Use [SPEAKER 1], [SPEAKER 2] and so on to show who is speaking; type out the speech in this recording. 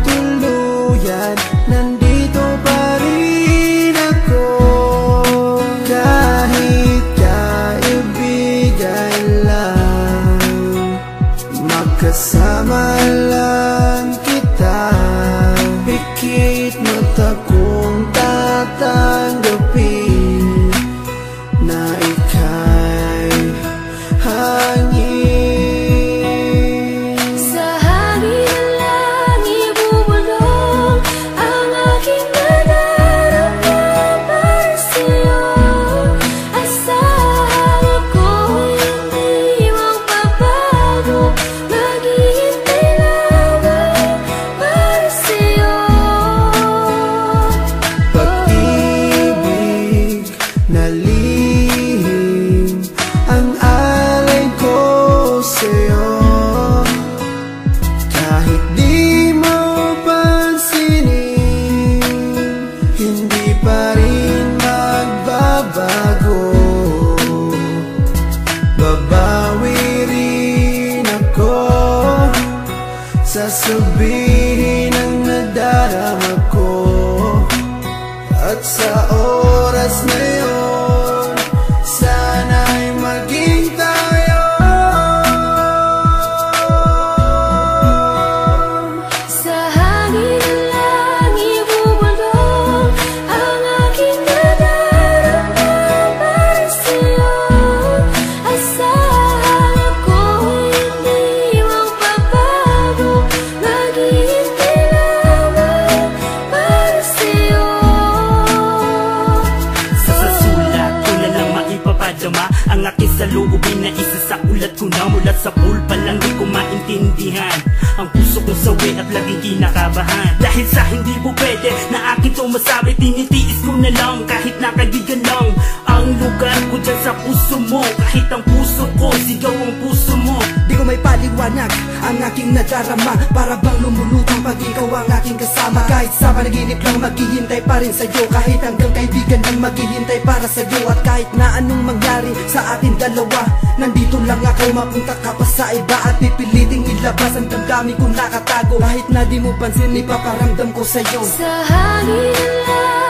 [SPEAKER 1] tuluyan, nandito pa rin ako. Kahit kaibigan lang, magkasama lang kita. Pikit mata kong tatanggapin na ika'y hangin.
[SPEAKER 2] Sa hangin na lang ibubulong ang aking nadarama para sa'yo. Asahan ako'y hindi magbabago, maghihintay lamang para sa'yo.
[SPEAKER 1] Pag-ibig na lihim ang alay ko sa'yo. Kahit di mo pansinin, hindi pa rin magbabago. Babawi rin ako, sasabihin ang nadarama ko. At sa oras na yun, sana'y maging tayo.
[SPEAKER 2] Sa hangin na lang ibubulong ang aking nadarama para sa'yo. Asahan ako'y hindi magbabago, maghihintay lamang para sa'yo.
[SPEAKER 3] Sa sulat ko na lang maipapadama ang aking saloobin na isa sa ulat ko na. Mula sa pulpa lang di ko maintindihan ang puso kong sawi at laging kinakabahan. Dahil sa hindi mo pwede na akin to masabi, tinitiis ko na lang kahit na kaibigan lang ang lugar ko dyan sa puso mo. Kahit ang puso ko, sigaw ang puso mo.
[SPEAKER 4] Di ko may paliwanag ang aking nadarama, para bang lumulutang pag ikaw ang aking kasama. Kahit sa panaginip lang maghihintay pa rin sa'yo, kahit hanggang kaibigan lang maghihintay para sa'yo. At kahit na anong mangyari sa atin dalawa, nandito lang ako, mapunta ka pa sa iba at pipiliting ilabas ang damdamin kong nakatago. Kahit na di mo pansin, ipaparamdam ko sa'yo.
[SPEAKER 2] Sa hangin na lang